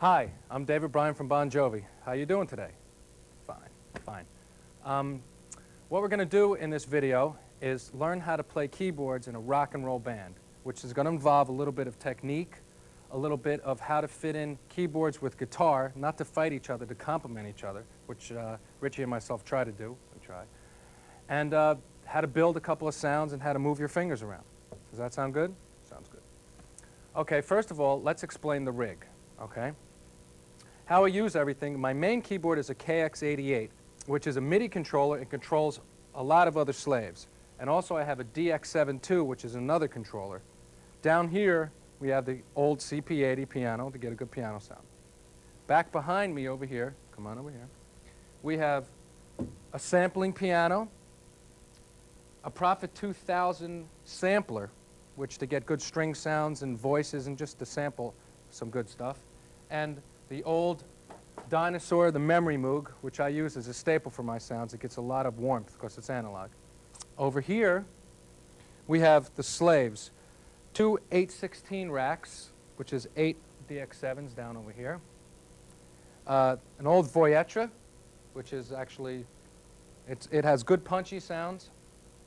Hi, I'm David Bryan from Bon Jovi. How you doing today? Fine. What we're going to do in this video is learn how to play keyboards in a rock and roll band, which is going to involve a little bit of technique, a little bit of how to fit in keyboards with guitar, not to fight each other, to complement each other, which Richie and myself try to do. We try. And how to build a couple of sounds and how to move your fingers around. Does that sound good? Sounds good. Okay, first of all, let's explain the rig, okay? How I use everything, my main keyboard is a KX88, which is a MIDI controller and controls a lot of other slaves. And also I have a DX72, which is another controller. Down here, we have the old CP80 piano to get a good piano sound. Back behind me over here, come on over here, we have a sampling piano, a Prophet 2000 sampler, which to get good string sounds and voices and just to sample some good stuff, and the old Dinosaur, the Memory Moog, which I use as a staple for my sounds. It gets a lot of warmth because it's analog. Over here, we have the slaves. Two 816 racks, which is 8 DX7s down over here. An old Voyetra, which is actually, it has good punchy sounds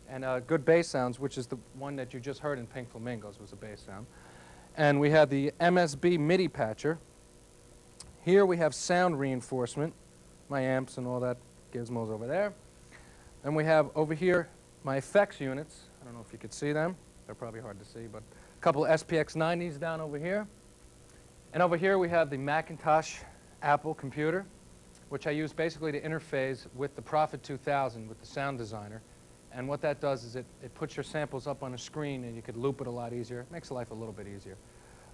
and good bass sounds, which is the one that you just heard in Pink Flamingos was a bass sound. And we have the MSB MIDI patcher. Here we have sound reinforcement, my amps and all that gizmos over there. And we have over here my effects units. I don't know if you could see them. They're probably hard to see, but a couple of SPX 90s down over here. And over here we have the Macintosh Apple computer, which I use basically to interface with the Prophet 2000 with the sound designer. And what that does is it puts your samples up on a screen and you could loop it a lot easier. It makes life a little bit easier.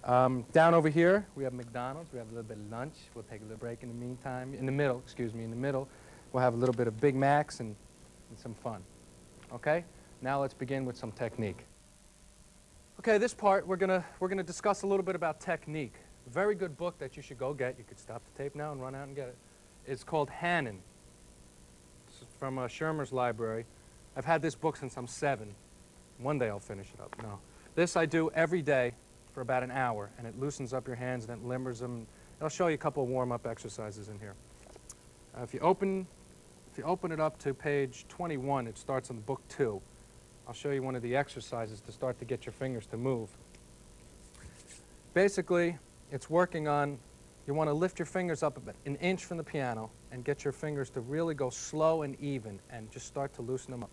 Down over here, we have McDonald's. We have a little bit of lunch. We'll take a little break in the meantime. In the middle, we'll have a little bit of Big Macs and some fun. Okay? Now let's begin with some technique. Okay, this part, we're gonna discuss a little bit about technique. A very good book that you should go get. You could stop the tape now and run out and get it. It's called Hannon. It's from Schirmer's library. I've had this book since I'm 7. One day I'll finish it up. No. This I do every day for about an hour, and it loosens up your hands and it limbers them. I'll show you a couple of warm-up exercises in here. If you open it up to page 21, it starts on book 2. I'll show you one of the exercises to start to get your fingers to move. Basically, it's working on, you want to lift your fingers up about an inch from the piano and get your fingers to really go slow and even and just start to loosen them up.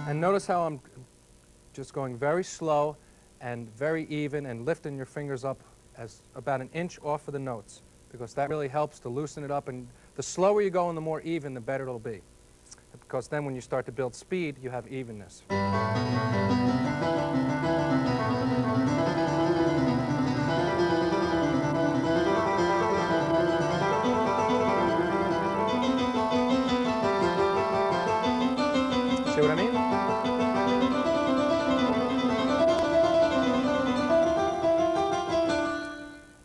And notice how I'm just going very slow and very even and lifting your fingers up as about an inch off of the notes, because that really helps to loosen it up. And the slower you go and the more even, the better it'll be. Because then when you start to build speed, you have evenness. See what I mean?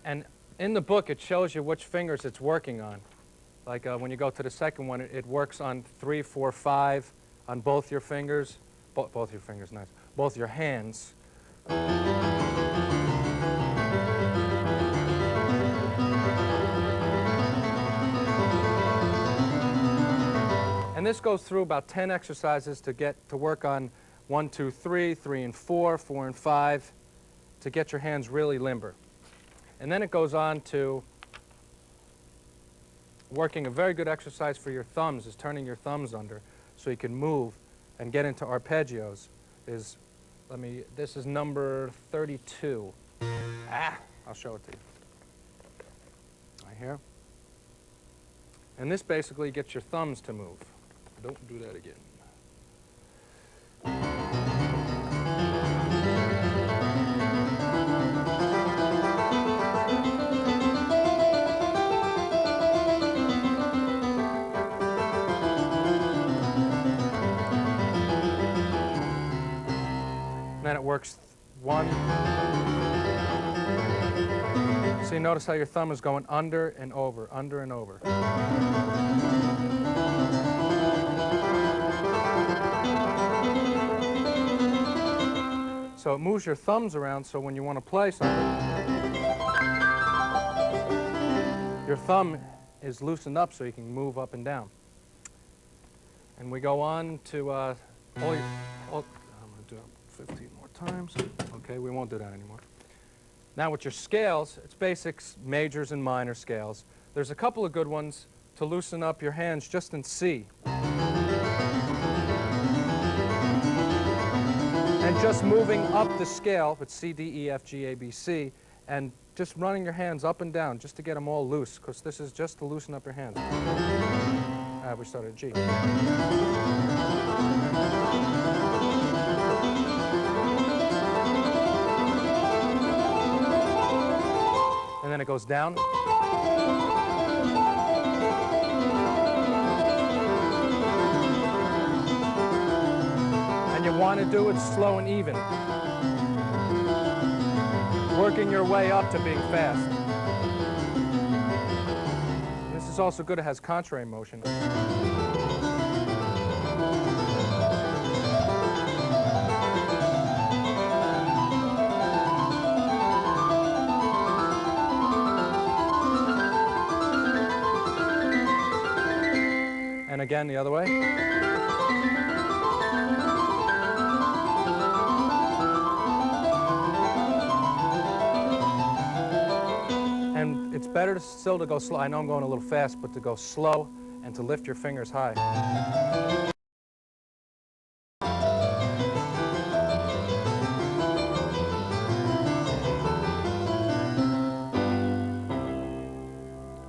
And in the book, it shows you which fingers it's working on. Like when you go to the second one, it works on 3, 4, 5 on both your fingers. Both your fingers, nice. Both your hands. And this goes through about 10 exercises to get to work on 1, 2, 3, 3 and 4, 4 and 5, to get your hands really limber. And then it goes on to working a very good exercise for your thumbs, is turning your thumbs under so you can move and get into arpeggios. This is number 32. I'll show it to you. Right here. And this basically gets your thumbs to move. Don't do that again. And then it works 1, So you notice how your thumb is going under and over, under and over. So it moves your thumbs around, so when you want to play something, your thumb is loosened up so you can move up and down. And we go on to I'm going to do it 15 more times. Okay, we won't do that anymore. Now with your scales, it's basics, majors and minor scales. There's a couple of good ones to loosen up your hands just in C. And just moving up the scale with C, D, E, F, G, A, B, C, and just running your hands up and down just to get them all loose, because this is just to loosen up your hands. We started at G. And then it goes down. And you want to do it slow and even, working your way up to being fast. This is also good. It has contrary motion. And again, the other way. And it's better still to go slow. I know I'm going a little fast, but to go slow and to lift your fingers high.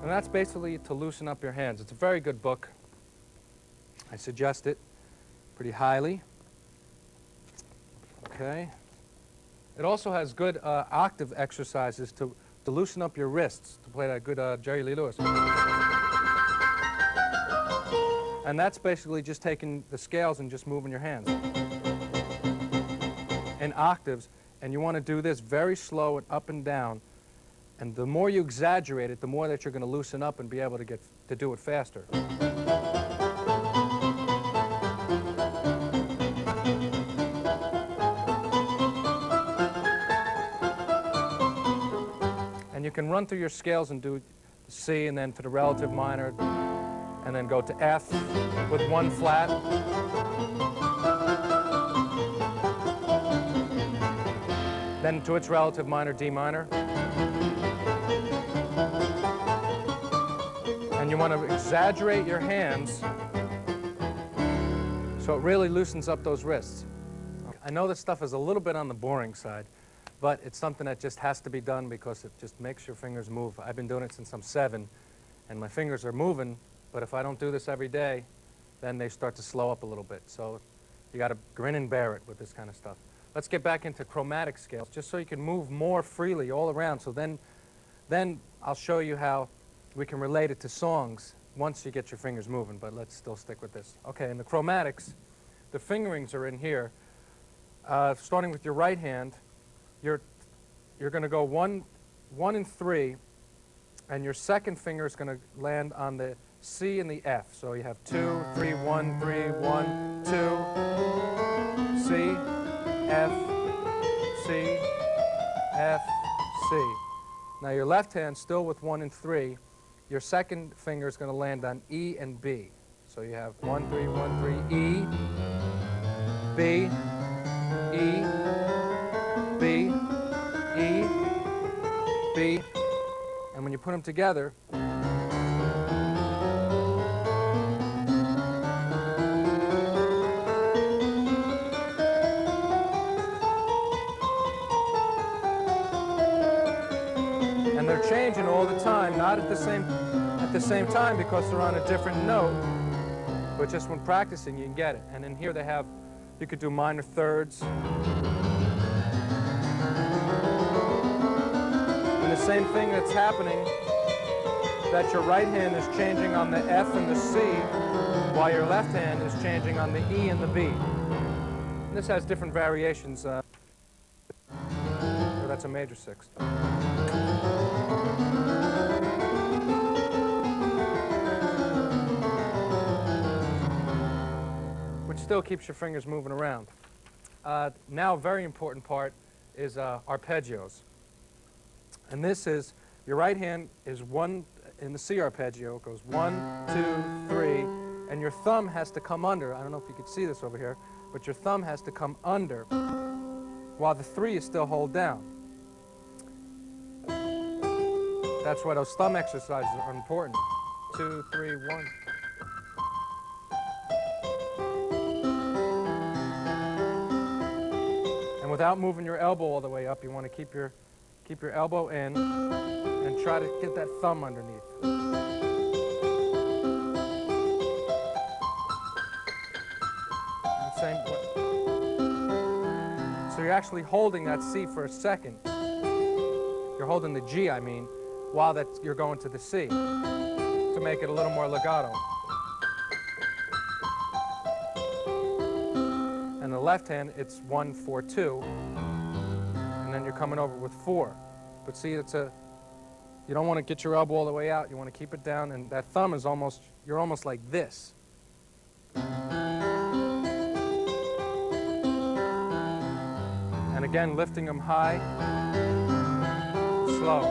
And that's basically to loosen up your hands. It's a very good book. I suggest it pretty highly. Okay. It also has good octave exercises to loosen up your wrists, to play that good Jerry Lee Lewis. And that's basically just taking the scales and just moving your hands in octaves. And you want to do this very slow and up and down. And the more you exaggerate it, the more that you're going to loosen up and be able to do it faster. You can run through your scales and do C and then to the relative minor and then go to F with one flat. Then to its relative minor, D minor. And you want to exaggerate your hands so it really loosens up those wrists. I know this stuff is a little bit on the boring side, but it's something that just has to be done because it just makes your fingers move. I've been doing it since I'm 7, and my fingers are moving, but if I don't do this every day, then they start to slow up a little bit. So you got to grin and bear it with this kind of stuff. Let's get back into chromatic scales, just so you can move more freely all around. So then I'll show you how we can relate it to songs once you get your fingers moving, but let's still stick with this. Okay, in the chromatics, the fingerings are in here. Starting with your right hand, you're going to go 1 and 3, and your second finger is going to land on the C and the F. So you have 2, 3, 1, 3, 1, 2, C, F, C, F, C. Now your left hand, still with 1 and 3, your second finger is going to land on E and B. So you have 1, 3, 1, 3, E, B, E, B, E, B, and when you put them together, and they're changing all the time, not at the same time because they're on a different note, but just when practicing you can get it. And in here they have, you could do minor thirds. And the same thing that's happening, that your right hand is changing on the F and the C, while your left hand is changing on the E and the B. And this has different variations. That's a major sixth. which still keeps your fingers moving around. Now, a very important part is arpeggios. And this is, your right hand is one, in the C arpeggio, it goes 1, 2, 3, and your thumb has to come under. I don't know if you can see this over here, but your thumb has to come under while the 3 is still held down. That's why those thumb exercises are important. 2, 3, 1. And without moving your elbow all the way up, you want to keep your elbow in and try to get that thumb underneath. And same. So you're actually holding that C for a second. You're holding the G, I mean, while you're going to the C to make it a little more legato. And the left hand, it's 1, 4, 2, and then you're coming over with 4. But see, you don't want to get your elbow all the way out. You want to keep it down, and that thumb is you're almost like this. And again, lifting them high, slow.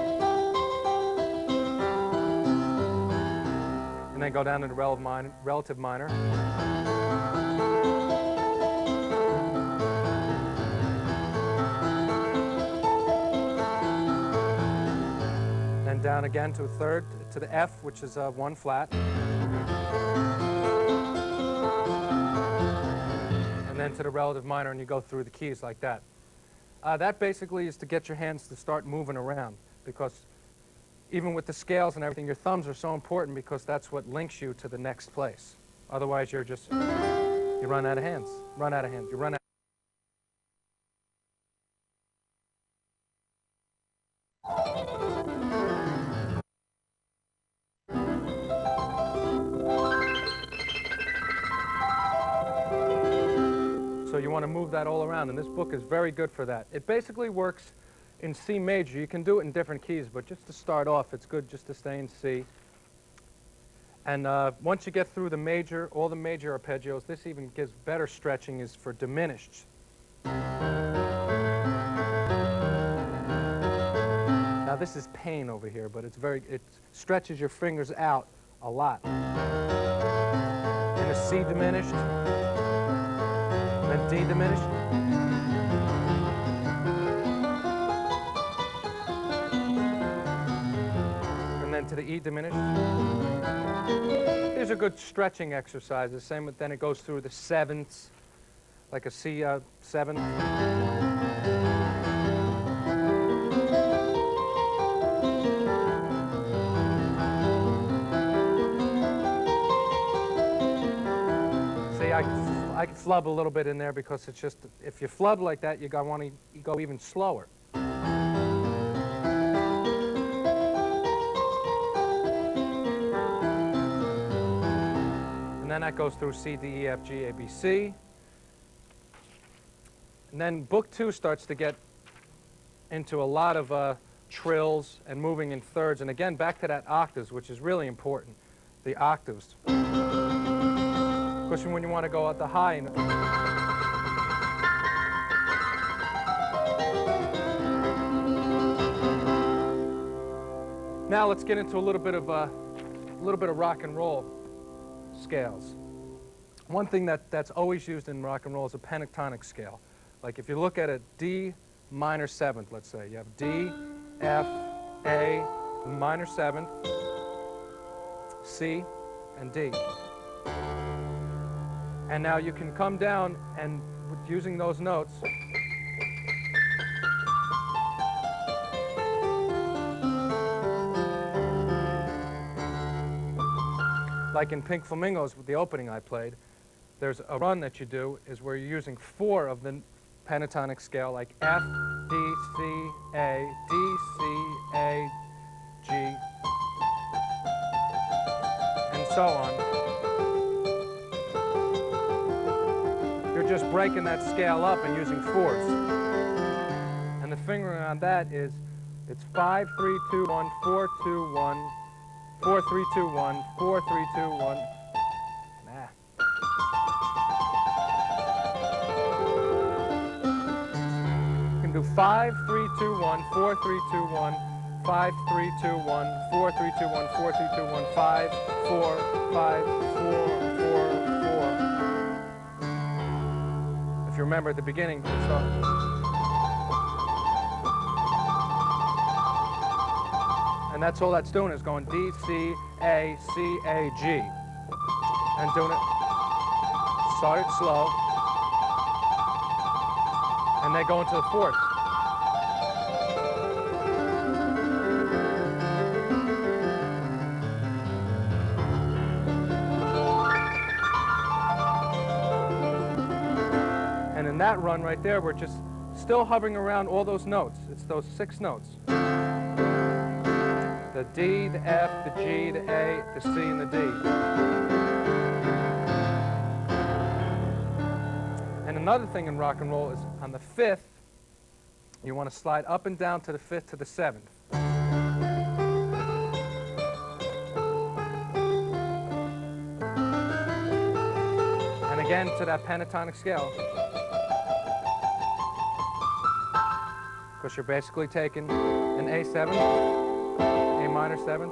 And then go down to the relative minor. Then down again to a third, to the F, which is 1 flat. And then to the relative minor, and you go through the keys like that. That basically is to get your hands to start moving around, because even with the scales and everything, your thumbs are so important because that's what links you to the next place. Otherwise, you run out of hands, you run out. So you want to move that all around, and this book is very good for that. It basically works in C major. You can do it in different keys, but just to start off, it's good just to stay in C. And once you get through all the major arpeggios, this even gives better stretching, is for diminished. Now this is pain over here, but it stretches your fingers out a lot. In a C diminished, and D diminished. And then to the E diminished. These are good stretching exercises. Same, but then it goes through the sevenths, like a C 7. I can flub a little bit in there because it's just, if you flub like that, you want to go even slower. And then that goes through C, D, E, F, G, A, B, C. And then book 2 starts to get into a lot of trills and moving in thirds. And again, back to that octaves, which is really important, the octaves. Especially when you want to go at the high. Now let's get into a little bit of rock and roll scales. One thing that's always used in rock and roll is a pentatonic scale. Like if you look at a D minor 7th, let's say, you have D, F, A, minor 7th, C, and D. And now you can come down and, using those notes, like in Pink Flamingos with the opening I played, there's a run that you do is where you're using 4 of the pentatonic scale, like F, D, C, A, D, C, A, G, and so on. You're just breaking that scale up and using 4s. And the fingering on that is, it's 5, 3, 2, 1, 4, 2, 1, 4, 3, 2, 1, 4, 3, 2, 1. Nah. do 5, 3, 2, 1, 4, 3, 2, 1, 5, 3, 2, 1, 4, 3, 2, 1, 4, 3, 2, 1, 5, 4, 5, 4, 4, 4. If you remember at the beginning, it starts. And that's all that's doing is going D, C, A, C, A, G. And doing it, start it slow. And they go into the fourth. And in that run right there, we're just still hovering around all those notes. It's those 6 notes. The D, the F, the G, the A, the C, and the D. And another thing in rock and roll is on the 5th, you want to slide up and down to the 5th to the 7th. And again to that pentatonic scale. Because you're basically taking an A7, A minor 7.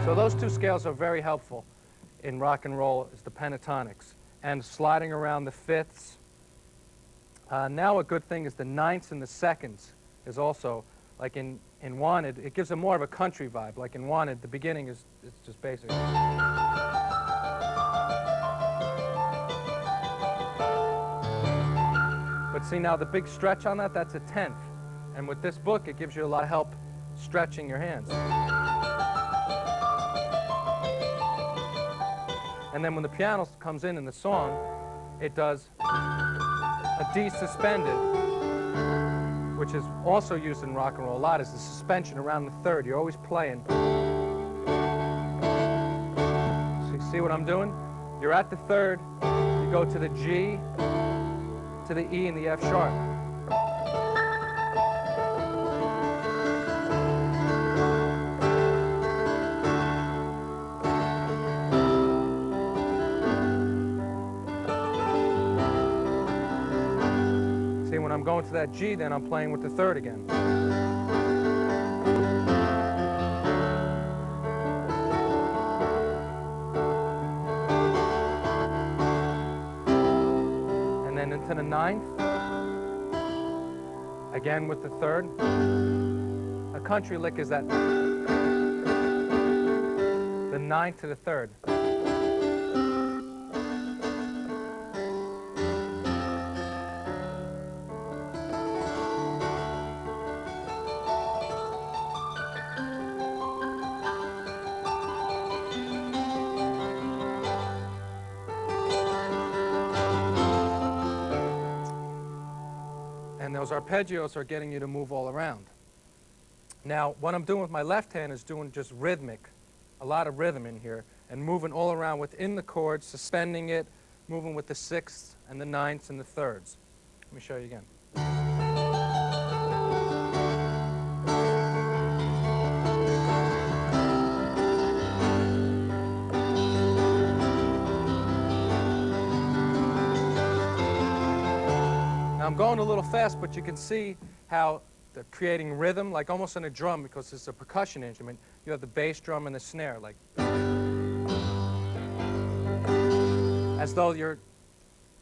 So those 2 scales are very helpful in rock and roll, is the pentatonics and sliding around the 5ths. Now a good thing is the 9ths and the 2nds is also, like in Wanted, it gives a more of a country vibe. Like in Wanted, the beginning is just basic. But see now the big stretch on that, that's a 10th. And with this book, it gives you a lot of help stretching your hands. And then when the piano comes in the song, it does a D suspended, which is also used in rock and roll a lot, is the suspension around the 3rd. You're always playing. So you see what I'm doing? You're at the 3rd, you go to the G, to the E, and the F sharp. See, when I'm going to that G, then I'm playing with the 3rd again. And then into the 9th, again with the 3rd. A country lick is that, the 9th to the 3rd. And those arpeggios are getting you to move all around. Now, what I'm doing with my left hand is doing just rhythmic, a lot of rhythm in here, and moving all around within the chords, suspending it, moving with the 6ths and the 9ths and the 3rds. Let me show you again. Now I'm going a little fast, but you can see how they're creating rhythm, like almost in a drum, because it's a percussion instrument. You have the bass drum and the snare, like as though your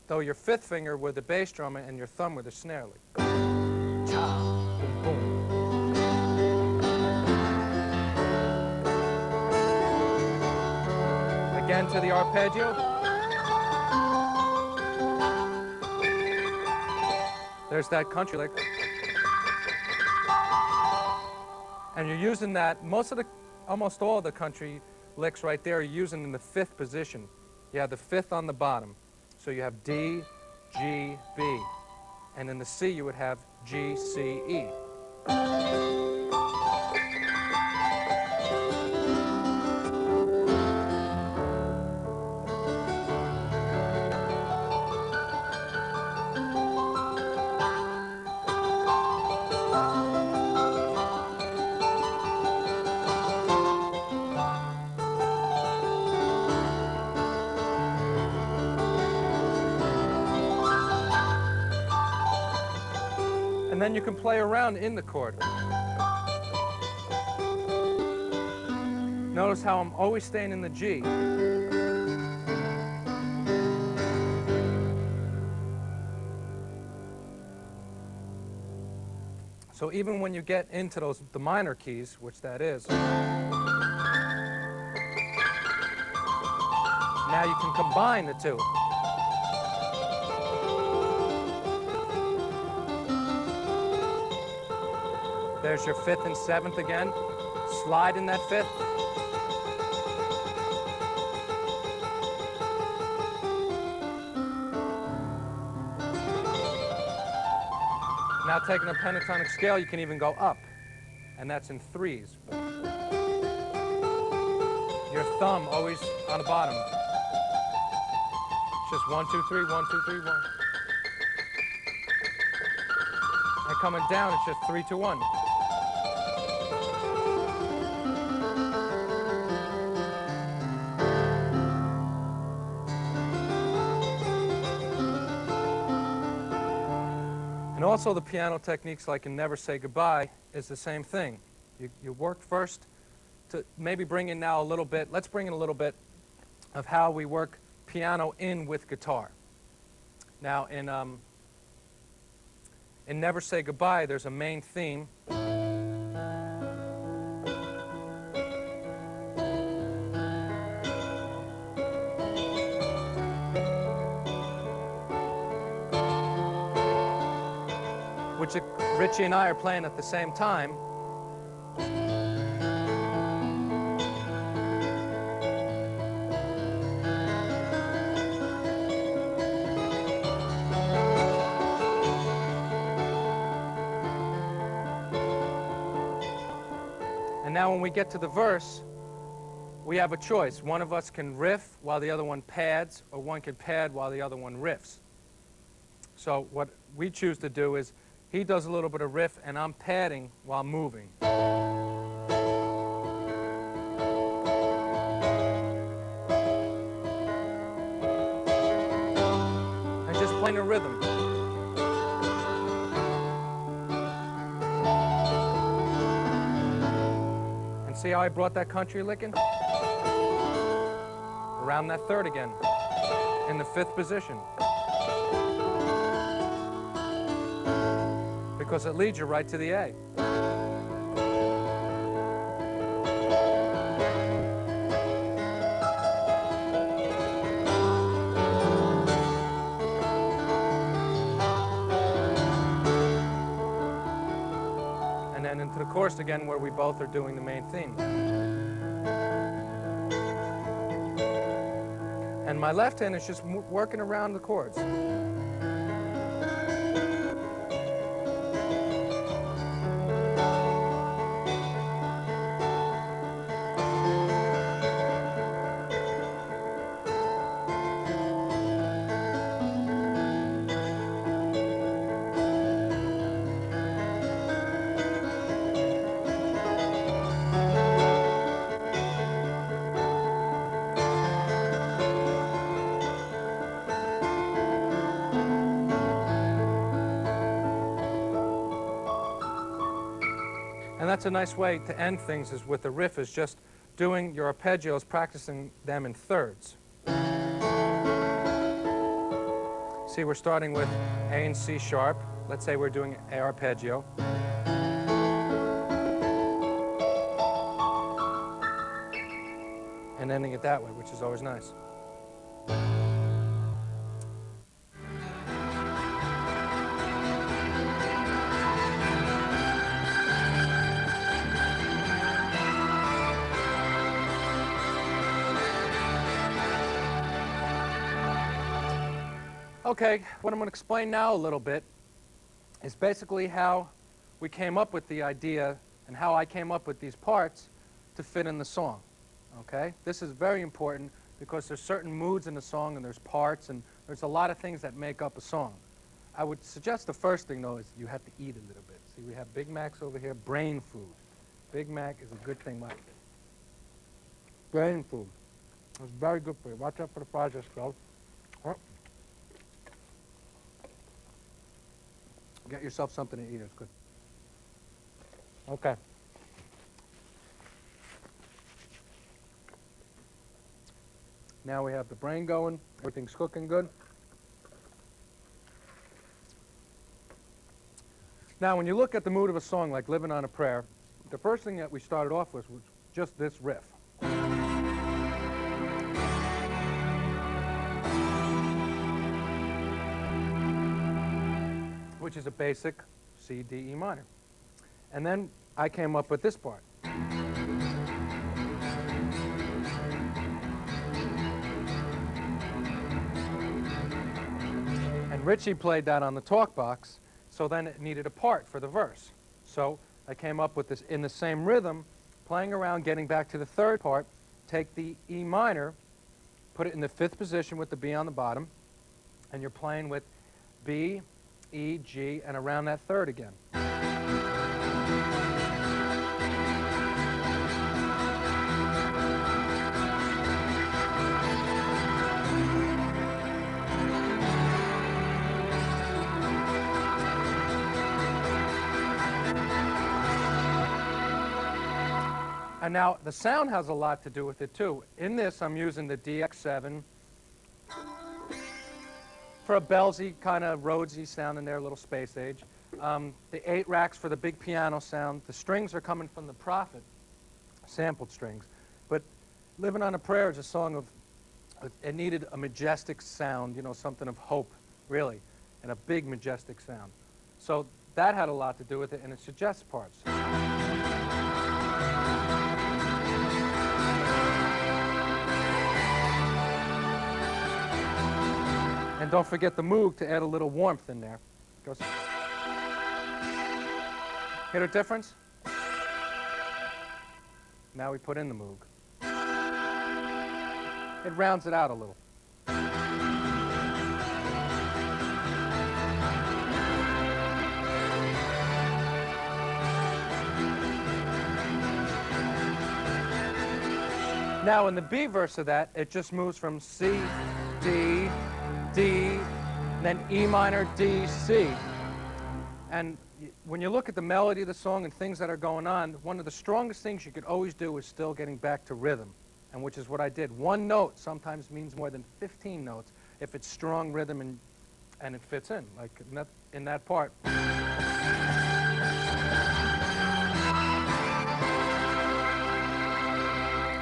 5th finger were the bass drum and your thumb were the snare, like cha, boom, boom. Again to the arpeggio. There's that country lick. And you're using that, almost all of the country licks right there are using in the 5th position. You have the 5th on the bottom. So you have D, G, B. And in the C you would have G, C, E. And then you can play around in the chord. Notice how I'm always staying in the G. So even when you get into the minor keys, which that is, now you can combine the two. There's your 5th and 7th again. Slide in that 5th. Now taking a pentatonic scale, you can even go up, and that's in 3s. Your thumb always on the bottom. It's just 1, 2, 3, 1, 2, 3, 1. And coming down, it's just 3, 2, 1. And also the piano techniques, like in Never Say Goodbye, is the same thing. You work first to maybe bring in now a little bit, let's bring in a little bit of how we work piano in with guitar. Now in Never Say Goodbye, there's a main theme. Which Richie and I are playing at the same time. And now when we get to the verse, we have a choice. One of us can riff while the other one pads, or one can pad while the other one riffs. So what we choose to do is he does a little bit of riff, and I'm padding while moving. And just playing a rhythm. And see how I brought that country licking? Around that 3rd again, in the 5th position. Because it leads you right to the A. And then into the chorus again, where we both are doing the main theme. And my left hand is just working around the chords. And that's a nice way to end things, is with the riff, is just doing your arpeggios, practicing them in 3rds. See, we're starting with A and C sharp. Let's say we're doing A arpeggio. And ending it that way, which is always nice. Okay, what I'm going to explain now a little bit is basically how we came up with the idea and how I came up with these parts to fit in the song. Okay? This is very important because there's certain moods in the song, and there's parts, and there's a lot of things that make up a song. I would suggest the first thing, though, is you have to eat a little bit. See, we have Big Macs over here, brain food. Big Mac is a good thing, Mike. Brain food. It's very good for you. Watch out for the fries, girl. Get yourself something to eat. It's good. Okay. Now we have the brain going. Everything's cooking good. Now, when you look at the mood of a song like Living on a Prayer, the first thing that we started off with was just this riff. Which is a basic C, D, E minor. And then I came up with this part. And Richie played that on the talk box, so then it needed a part for the verse. So I came up with this in the same rhythm, playing around, getting back to the third part, take the E minor, put it in the fifth position with the B on the bottom, and you're playing with B, E, G, and around that third again. And now the sound has a lot to do with it too. In this, I'm using the DX7 for a bellsy kind of Rhodesy sound in there, a little space age. The 8 racks for the big piano sound. The strings are coming from the Prophet, sampled strings. But Living on a Prayer is a song of, it needed a majestic sound, you know, something of hope, really, and a big majestic sound. So that had a lot to do with it, and it suggests parts. And don't forget the Moog to add a little warmth in there. Goes. Hear the difference? Now we put in the Moog. It rounds it out a little. Now in the B verse of that, it just moves from C, D, D, then E minor, D, C. And when you look at the melody of the song and things that are going on, one of the strongest things you could always do is still getting back to rhythm, and which is what I did. One note sometimes means more than 15 notes if it's strong rhythm and it fits in, like in that part.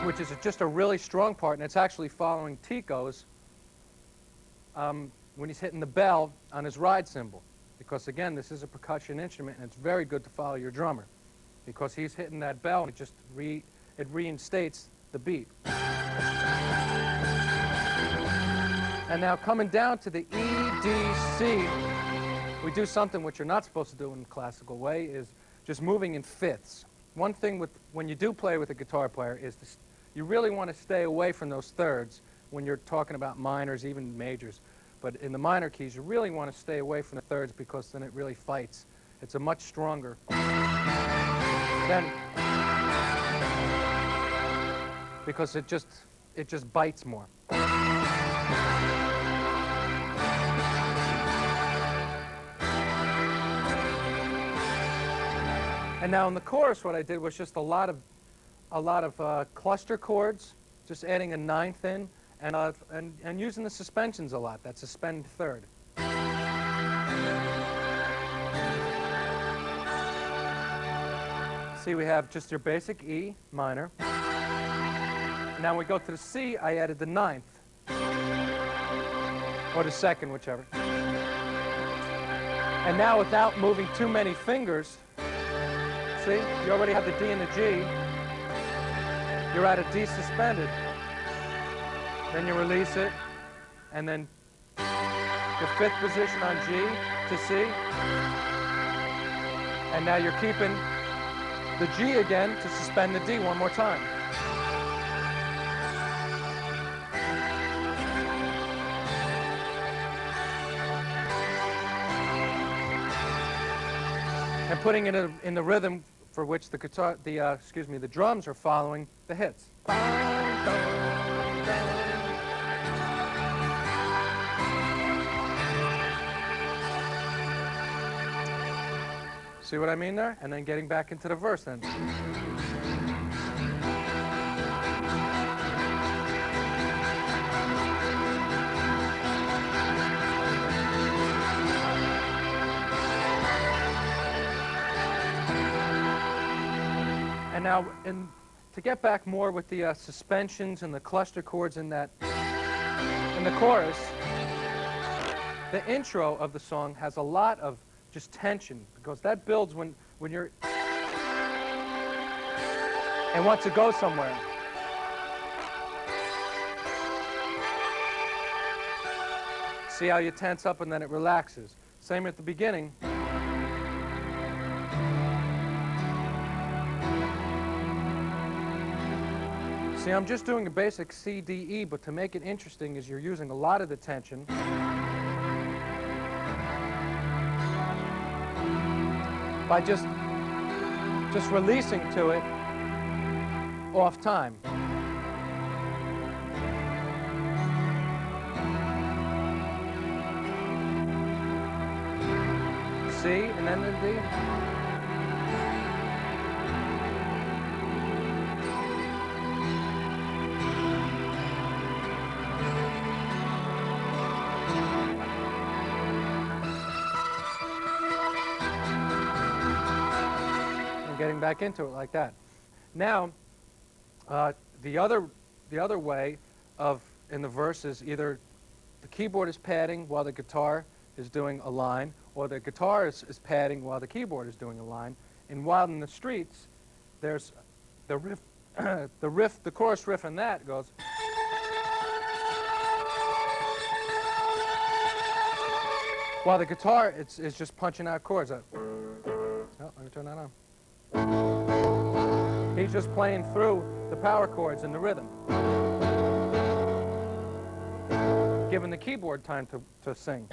Which is just a really strong part, and it's actually following Tico's when he's hitting the bell on his ride cymbal. Because again, this is a percussion instrument, and it's very good to follow your drummer. Because he's hitting that bell, and it just it reinstates the beat. And now coming down to the E, D, C, we do something which you're not supposed to do in the classical way, is just moving in fifths. One thing when you do play with a guitar player is you really want to stay away from those thirds when you're talking about minors, even majors. But in the minor keys, you really want to stay away from the thirds because then it really fights. It's a much stronger. Because it just bites more. And now in the chorus, what I did was just a lot of cluster chords, just adding a ninth in, and using the suspensions a lot, that suspend third. See, we have just your basic E minor. Now we go to the C, I added the ninth, or the second, whichever. And now without moving too many fingers, see, you already have the D and the G. You're at a D suspended. Then you release it, and then the fifth position on G to C. And now you're keeping the G again to suspend the D one more time. And putting it in the rhythm for which the drums are following the hits. See what I mean there? And then getting back into the verse then. And now, to get back more with the suspensions and the cluster chords in the chorus, the intro of the song has a lot of just tension, because that builds when you're and wants to go somewhere. See how you tense up and then it relaxes. Same at the beginning. See, I'm just doing a basic C, D, E, but to make it interesting is you're using a lot of the tension. By just releasing to it off time. C and then the D. Getting back into it like that. Now, the other way of in the verse is either the keyboard is padding while the guitar is doing a line, or the guitar is padding while the keyboard is doing a line. And while in the streets, there's the riff, the chorus riff, and that goes. While the guitar is just punching out chords. Oh, let me turn that on. He's just playing through the power chords and the rhythm, giving the keyboard time to sing.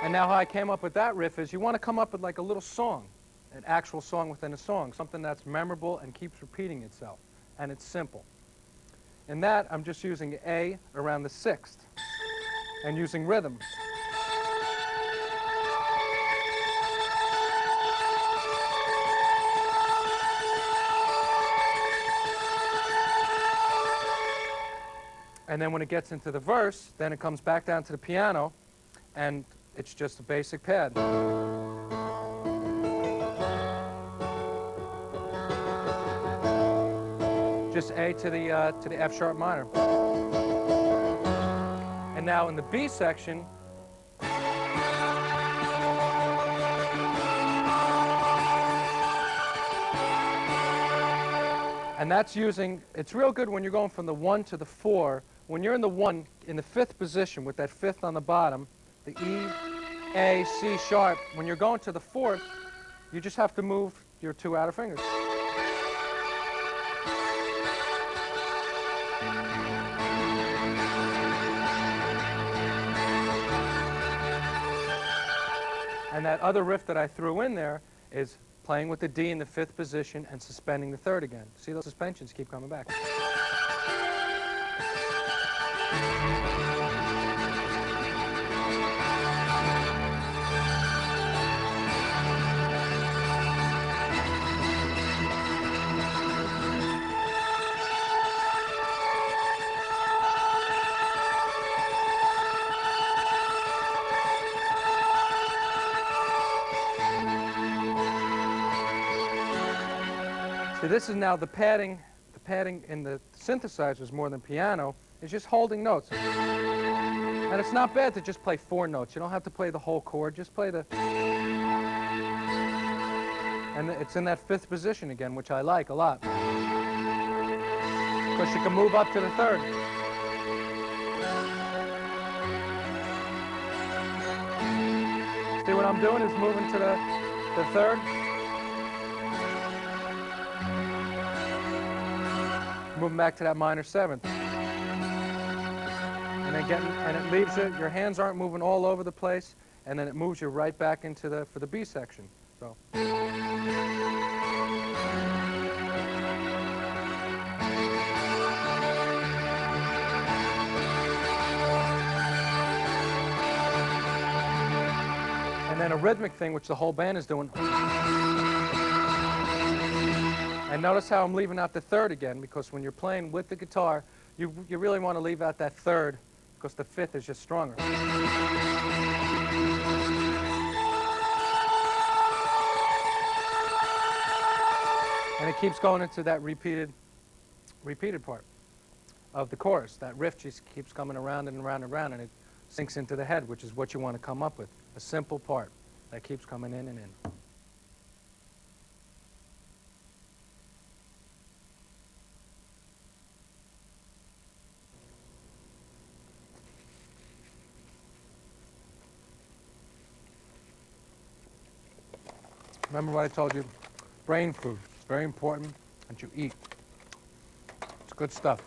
And now how I came up with that riff is you want to come up with like a little song, an actual song within a song, something that's memorable and keeps repeating itself, and it's simple. In that, I'm just using A around the sixth and using rhythm. And then when it gets into the verse, then it comes back down to the piano, and it's just a basic pad. Just A to the F sharp minor. And now in the B section, and that's using, it's real good when you're going from the 1 to the 4. When you're in the 1, in the 5th position with that 5th on the bottom, the E, A, C sharp, when you're going to the 4th, you just have to move your 2 outer fingers. And that other riff that I threw in there is playing with the D in the 5th position and suspending the 3rd again. See, those suspensions keep coming back. So this is now the padding in the synthesizers more than piano is just holding notes. And it's not bad to just play 4 notes. You don't have to play the whole chord, just play the... And it's in that 5th position again, which I like a lot. Because you can move up to the 3rd. See what I'm doing is moving to the 3rd. Moving back to that minor 7th. And then and it leaves you, your hands aren't moving all over the place, and then it moves you right back into for the B section. So. then a rhythmic thing, which the whole band is doing. And notice how I'm leaving out the third again, because when you're playing with the guitar, you really want to leave out that third, because the fifth is just stronger. And it keeps going into that repeated part of the chorus. That riff just keeps coming around and around and around, and it sinks into the head, which is what you want to come up with. A simple part that keeps coming in and in. Remember what I told you? Brain food. It's very important that you eat. It's good stuff.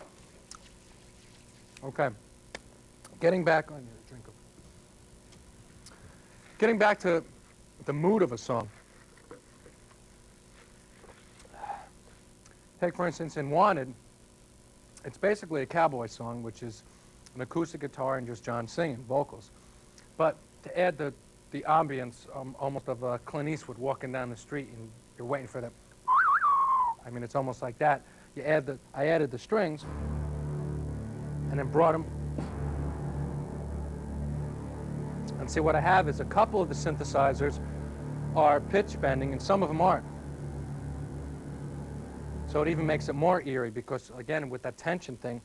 Okay. Getting back to the mood of a song. Take, for instance, in Wanted, it's basically a cowboy song, which is an acoustic guitar and just John singing, vocals. But to add the ambience almost of Clint Eastwood walking down the street and you're waiting for that. I mean, it's almost like that. I added the strings and then brought them. And see, what I have is a couple of the synthesizers are pitch bending and some of them aren't. So it even makes it more eerie because, again, with that tension thing,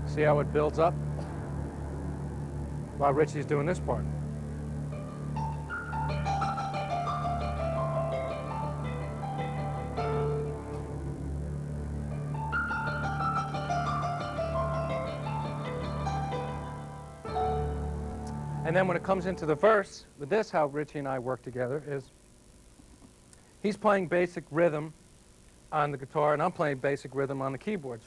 see how it builds up? While Richie's doing this part. And then when it comes into the verse, with this, how Richie and I work together is he's playing basic rhythm on the guitar and I'm playing basic rhythm on the keyboards.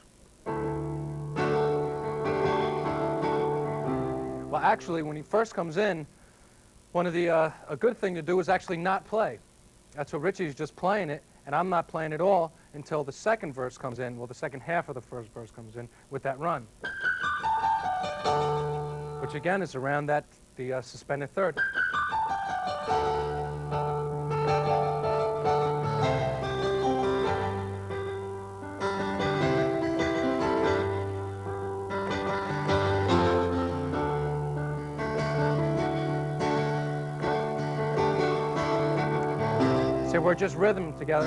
Well, actually, when he first comes in, one of the a good thing to do is actually not play. That's what Richie's just playing it, and I'm not playing at all until the second verse comes in. Well, the second half of the first verse comes in with that run, which again is around the suspended third. So we're just rhythm together.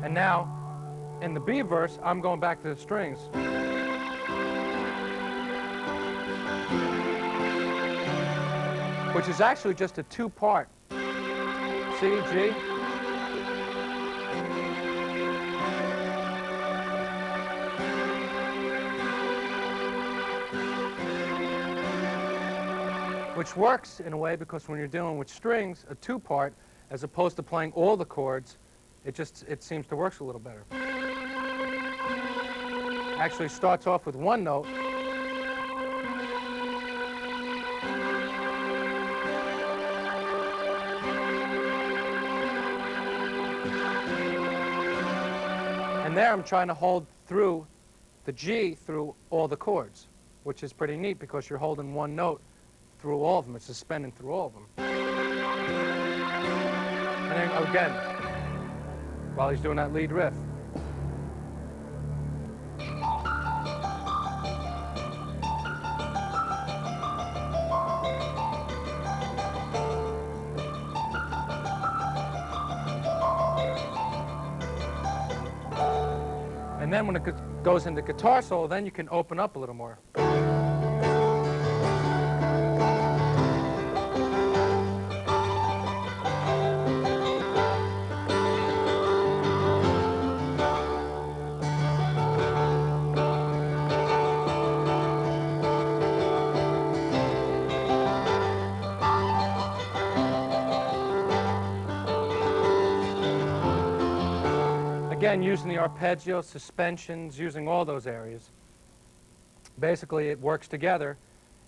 And now, in the B verse, I'm going back to the strings. Which is actually just a two-part. C, G. Which works in a way because when you're dealing with strings, a two-part, as opposed to playing all the chords, it seems to work a little better. Actually starts off with one note. And there I'm trying to hold through the G through all the chords, which is pretty neat because you're holding one note through all of them. It's suspending through all of them. And then again, while he's doing that lead riff. And then when it goes into guitar solo, then you can open up a little more. Again, using the arpeggios, suspensions, using all those areas. Basically, it works together.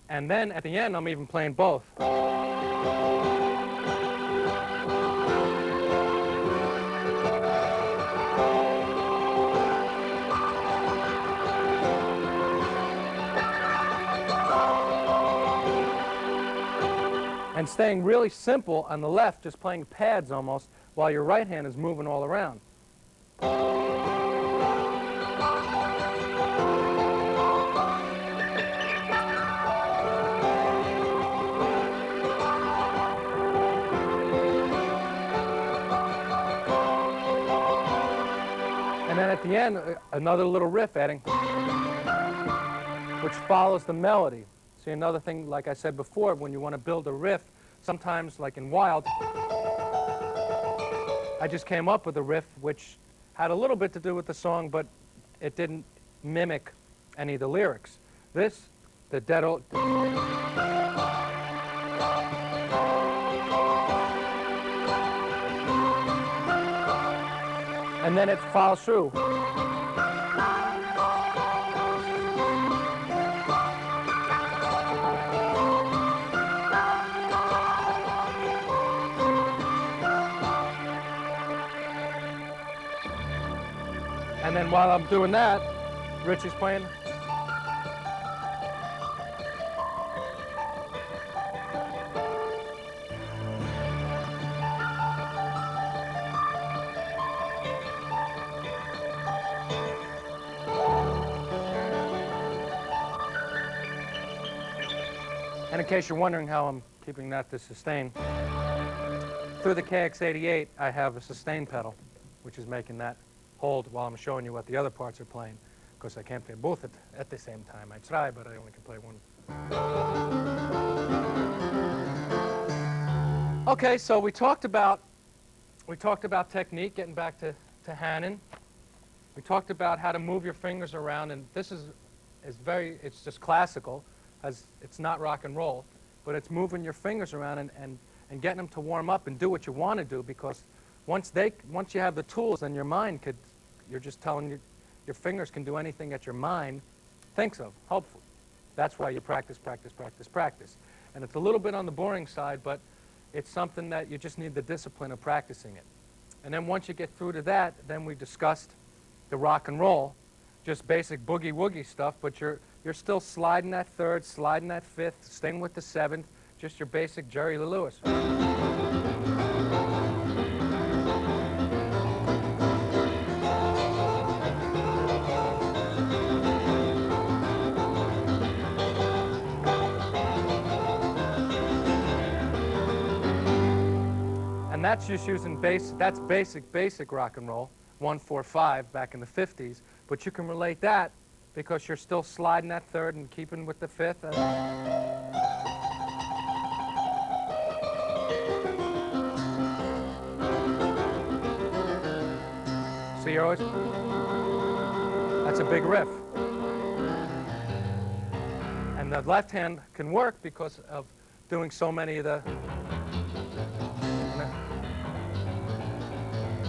And then at the end, I'm even playing both. and staying really simple on the left, just playing pads almost, while your right hand is moving all around. And then at the end, another little riff adding, which follows the melody. See, another thing, like I said before, when you want to build a riff, sometimes, like in Wild, I just came up with a riff which had a little bit to do with the song, but it didn't mimic any of the lyrics. This, the dead old... And then it follows through. And then while I'm doing that, Richie's playing. And in case you're wondering how I'm keeping that to sustain, through the KX88, I have a sustain pedal, which is making that hold while I'm showing you what the other parts are playing. Of course, I can't play both at the same time. I try, but I only can play one. Okay, so we talked about technique, getting back to Hannon. We talked about how to move your fingers around, and this is it's just classical, as it's not rock and roll, but it's moving your fingers around and getting them to warm up and do what you want to do, because once you have the tools, then your mind you're just telling your fingers can do anything that your mind thinks of, hopefully. That's why you practice, practice, practice, practice. And it's a little bit on the boring side, but it's something that you just need the discipline of practicing it. And then once you get through to that, then we discussed the rock and roll, just basic boogie-woogie stuff, but you're still sliding that third, sliding that fifth, staying with the seventh, just your basic Jerry Lee Lewis. And that's just using that's basic rock and roll, 1-4-5 back in the 50s, but you can relate that because you're still sliding that third and keeping with the fifth. See, you're always, that's a big riff. And the left hand can work because of doing so many of the,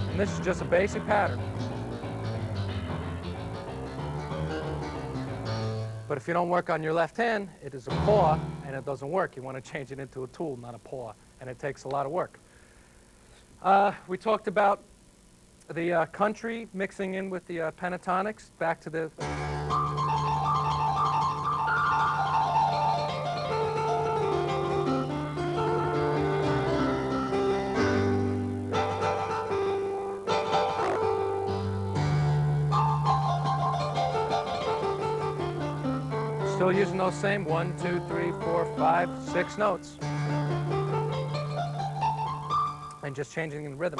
and this is just a basic pattern. But if you don't work on your left hand, it is a paw, and it doesn't work. You want to change it into a tool, not a paw, and it takes a lot of work. We talked about the country mixing in with the pentatonics, back to the... Still using those same 1, 2, 3, 4, 5, 6 notes. And just changing in rhythm.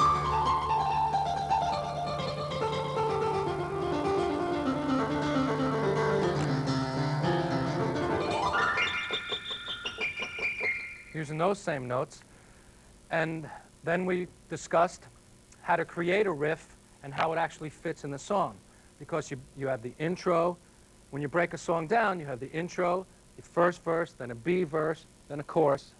Using those same notes. And then we discussed how to create a riff and how it actually fits in the song. Because you have the intro. When you break a song down, you have the intro, the first verse, then a B verse, then a chorus,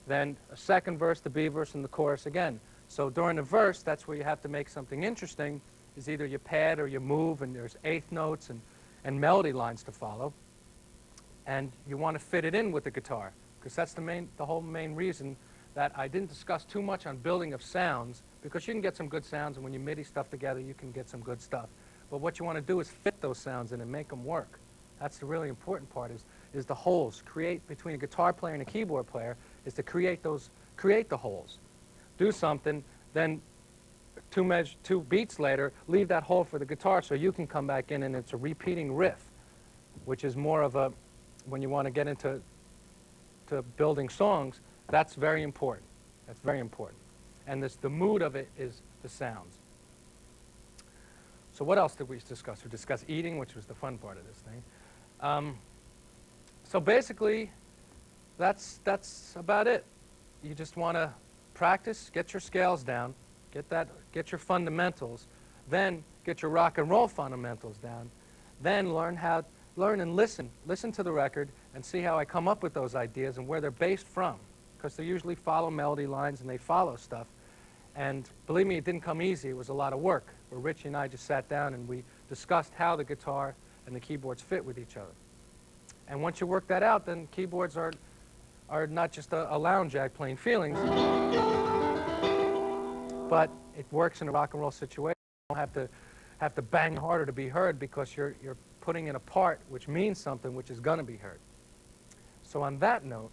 then a second verse, the B verse, and the chorus again. So during the verse, that's where you have to make something interesting, is either you pad or you move, and there's eighth notes and melody lines to follow. And you want to fit it in with the guitar, because that's the whole main reason that I didn't discuss too much on building of sounds, because you can get some good sounds, and when you MIDI stuff together, you can get some good stuff. But what you want to do is fit those sounds in and make them work. That's the really important part, is the holes. Create between a guitar player and a keyboard player, is to create the holes. Do something, then two beats later, leave that hole for the guitar so you can come back in and it's a repeating riff, which is more of a, when you want to get into building songs, that's very important. That's very important. And the mood of it is the sounds. So what else did we discuss? We discussed eating, which was the fun part of this thing. So basically, that's about it. You just want to practice, get your scales down, get your fundamentals, then get your rock and roll fundamentals down, then learn and listen to the record and see how I come up with those ideas and where they're based from, because they usually follow melody lines and they follow stuff. And believe me, it didn't come easy. It was a lot of work, where Richie and I just sat down and we discussed how the guitar and the keyboards fit with each other. And once you work that out, then keyboards are not just a lounge act playing feelings, but it works in a rock and roll situation. You don't have to bang harder to be heard, because you're putting in a part which means something, which is going to be heard. So on that note,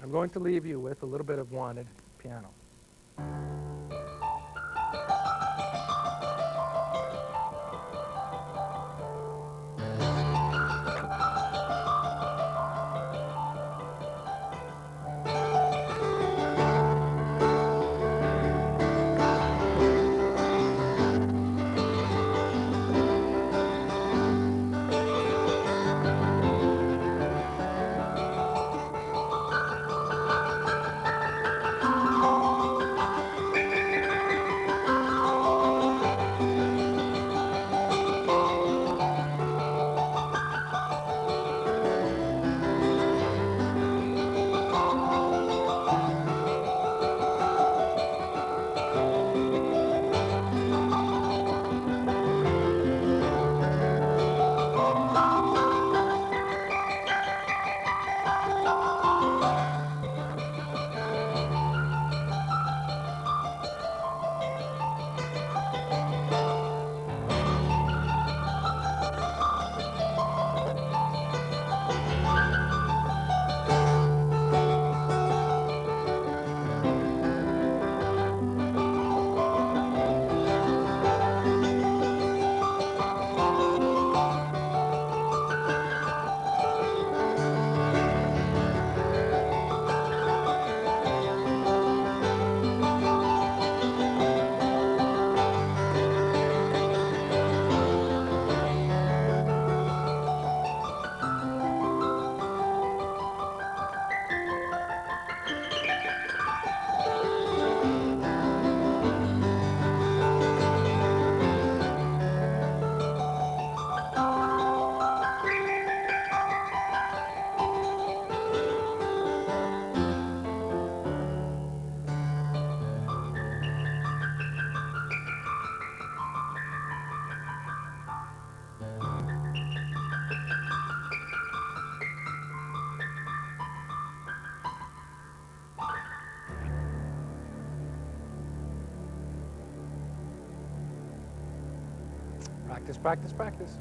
I'm going to leave you with a little bit of Wanted piano. Practice, practice, practice.